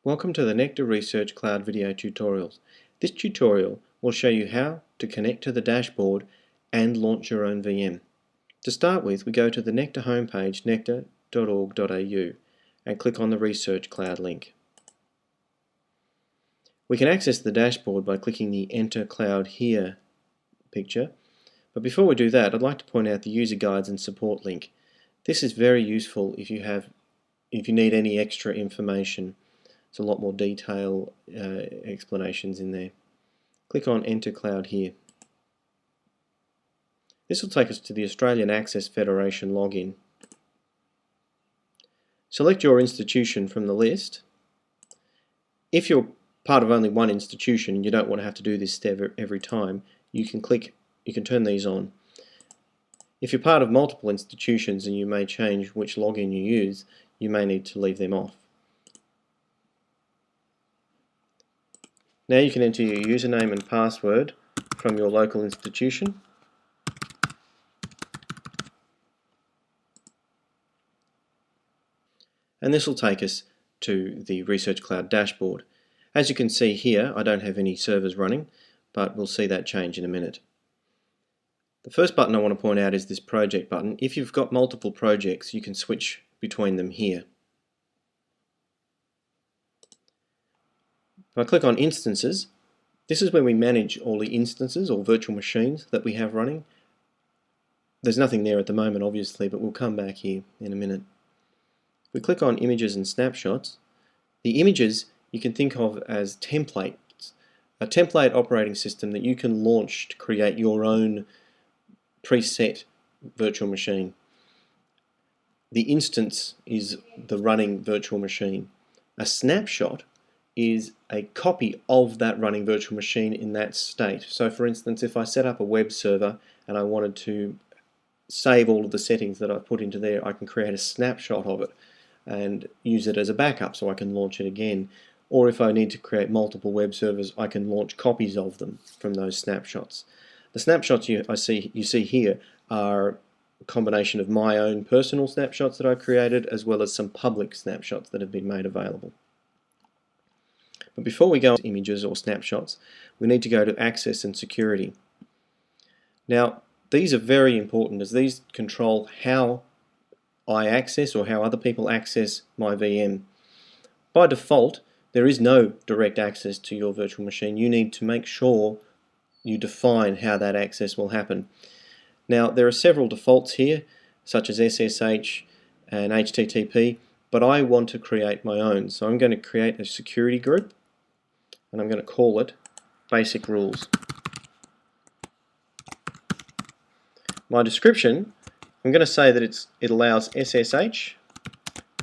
Welcome to the Nectar Research Cloud video tutorials. This tutorial will show you how to connect to the dashboard and launch your own VM. To start with, we go to the Nectar homepage, nectar.org.au, and click on the Research Cloud link. We can access the dashboard by clicking the Enter Cloud Here picture, but before we do that, I'd like to point out the User Guides and Support link. This is very useful if you need any extra information. There's a lot more detail explanations in there. Click on Enter Cloud here. This will take us to the Australian Access Federation login. Select your institution from the list. If you're part of only one institution and you don't want to have to do this step every time, you can turn these on. If you're part of multiple institutions and you may change which login you use, you may need to leave them off. Now you can enter your username and password from your local institution. And this will take us to the Research Cloud dashboard. As you can see here, I don't have any servers running, but we'll see that change in a minute. The first button I want to point out is this project button. If you've got multiple projects, you can switch between them here. If I click on Instances, this is where we manage all the instances or virtual machines that we have running. There's nothing there at the moment, obviously, but we'll come back here in a minute. If we click on Images and Snapshots, the images you can think of as templates, a template operating system that you can launch to create your own preset virtual machine. The instance is the running virtual machine. A snapshot is a copy of that running virtual machine in that state. So for instance, if I set up a web server and I wanted to save all of the settings that I've put into there, I can create a snapshot of it and use it as a backup so I can launch it again. Or if I need to create multiple web servers, I can launch copies of them from those snapshots. The snapshots you see here are a combination of my own personal snapshots that I created as well as some public snapshots that have been made available. But before we go to images or snapshots, we need to go to Access and Security. Now, these are very important as these control how I access or how other people access my VM. By default, there is no direct access to your virtual machine. You need to make sure you define how that access will happen. Now, there are several defaults here, such as SSH and HTTP, but I want to create my own. So I'm going to create a security group, and I'm going to call it Basic Rules. My description, I'm going to say that it allows SSH,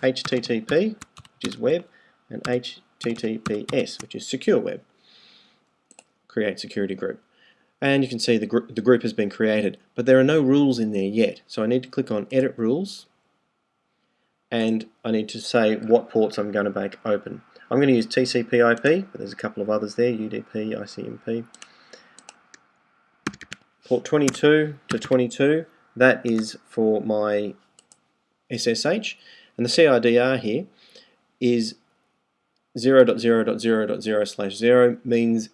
HTTP, which is web, and HTTPS, which is secure web. Create security group. And you can see the group has been created, but there are no rules in there yet. So I need to click on Edit Rules, and I need to say what ports I'm going to make open. I'm going to use TCP/IP, but there's a couple of others there, UDP, ICMP. Port 22 to 22, that is for my SSH, and the CIDR here is 0.0.0.0/0 means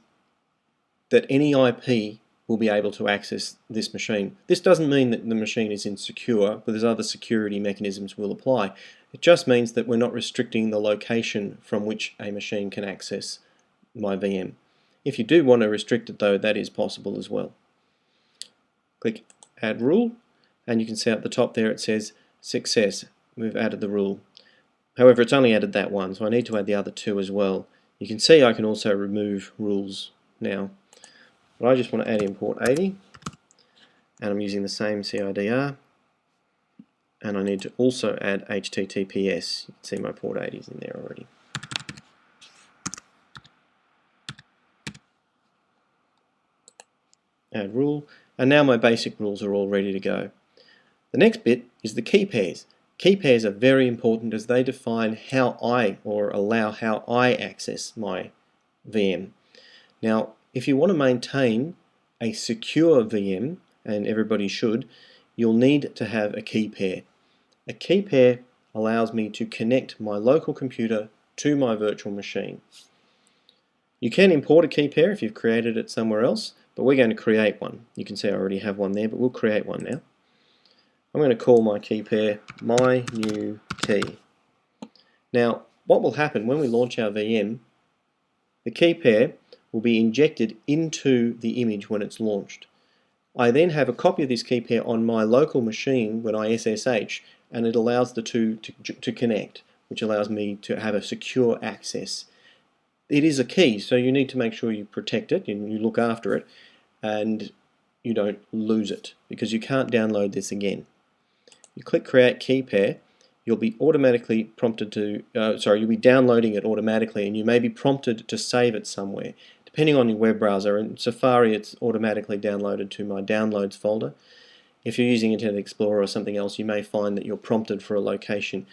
that any IP will be able to access this machine. This doesn't mean that the machine is insecure, but there's other security mechanisms will apply. It just means that we're not restricting the location from which a machine can access my VM. If you do want to restrict it though, that is possible as well. Click Add Rule, and you can see at the top there it says Success. We've added the rule. However, it's only added that one, so I need to add the other two as well. You can see I can also remove rules now. But I just want to add in port 80, and I'm using the same CIDR, and I need to also add HTTPS. You can see my port 80 is in there already. Add rule, and now my basic rules are all ready to go. The next bit is the key pairs. Key pairs are very important as they define how allow how I access my VM. Now, if you want to maintain a secure VM, and everybody should, you'll need to have a key pair. A key pair allows me to connect my local computer to my virtual machine. You can import a key pair if you've created it somewhere else, but we're going to create one. You can see I already have one there, but we'll create one now. I'm going to call my key pair my new key. Now, what will happen when we launch our VM, the key pair will be injected into the image when it's launched. I then have a copy of this key pair on my local machine when I SSH, and it allows the two to connect, which allows me to have a secure access. It is a key, so you need to make sure you protect it and you look after it and you don't lose it, because you can't download this again. You click Create Key Pair, you'll be automatically prompted to, you'll be downloading it automatically, and you may be prompted to save it somewhere. Depending on your web browser, in Safari it's automatically downloaded to my Downloads folder. If you're using Internet Explorer or something else, you may find that you're prompted for a location.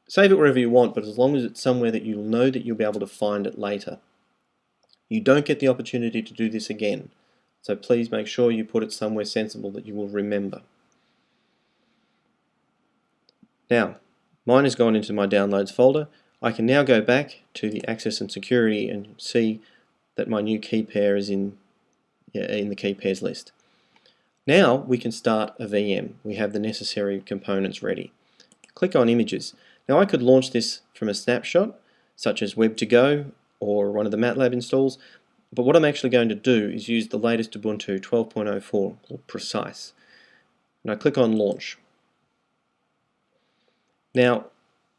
Save it wherever you want, but as long as it's somewhere that you'll know that you'll be able to find it later. You don't get the opportunity to do this again, so please make sure you put it somewhere sensible that you will remember. Now, mine has gone into my Downloads folder. I can now go back to the Access and Security and see that my new key pair is in the key pairs list. Now we can start a VM. We have the necessary components ready. Click on Images. Now I could launch this from a snapshot, such as Web2Go or one of the MATLAB installs, but what I'm actually going to do is use the latest Ubuntu 12.04 called Precise. And I click on Launch. Now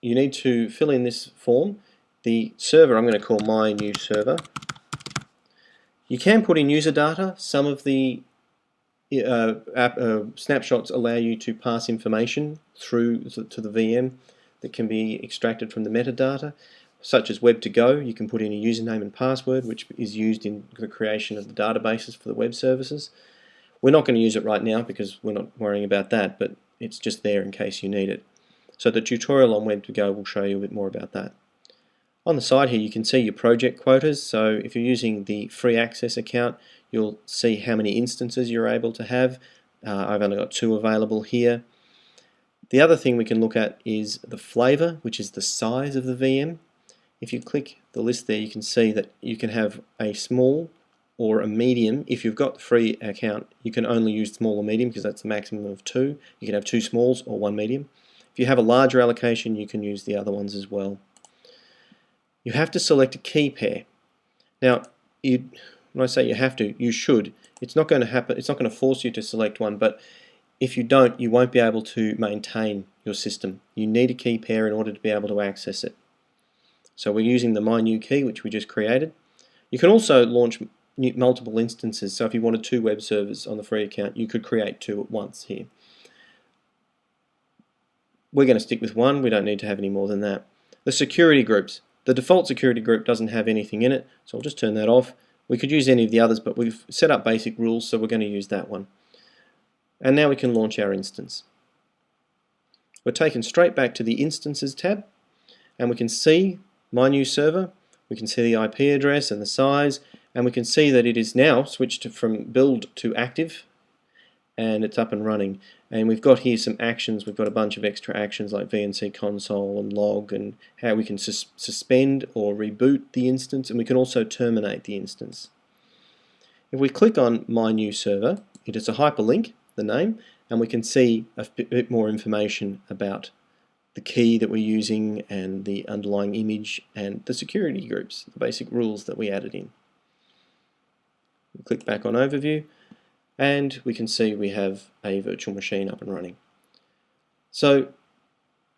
you need to fill in this form. The server I'm going to call my new server. You can put in user data. Some of the snapshots allow you to pass information through to the VM that can be extracted from the metadata, such as Web2Go. You can put in a username and password, which is used in the creation of the databases for the web services. We're not going to use it right now because we're not worrying about that, but it's just there in case you need it. So the tutorial on Web2Go will show you a bit more about that. On the side here you can see your project quotas, so if you're using the free access account you'll see how many instances you're able to have. I've only got 2 available here. The other thing we can look at is the flavor, which is the size of the VM. If you click the list there you can see that you can have a small or a medium. If you've got the free account you can only use small or medium because that's the maximum of 2. You can have 2 smalls or 1 medium. If you have a larger allocation you can use the other ones as well. You have to select a key pair. Now, when I say you have to, you should. It's not going to happen. It's not going to force you to select one, but if you don't, you won't be able to maintain your system. You need a key pair in order to be able to access it. So we're using the My New Key, which we just created. You can also launch multiple instances. So if you wanted 2 web servers on the free account, you could create 2 at once here. We're going to stick with 1. We don't need to have any more than that. The security groups. The default security group doesn't have anything in it, so I'll just turn that off. We could use any of the others, but we've set up basic rules, so we're going to use that one. And now we can launch our instance. We're taken straight back to the Instances tab, and we can see my new server. We can see the IP address and the size, and we can see that it is now switched from build to active, and it's up and running. And we've got here some actions. We've got a bunch of extra actions like VNC console and log, and how we can suspend or reboot the instance, and we can also terminate the instance. If we click on My New Server, it is a hyperlink, the name, and we can see a bit more information about the key that we're using and the underlying image and the security groups, the basic rules that we added in. We click back on Overview, and we can see we have a virtual machine up and running. So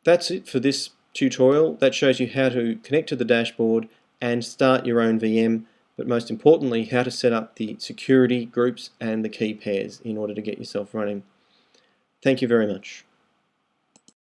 that's it for this tutorial. That shows you how to connect to the dashboard and start your own VM, but most importantly how to set up the security groups and the key pairs in order to get yourself running. Thank you very much.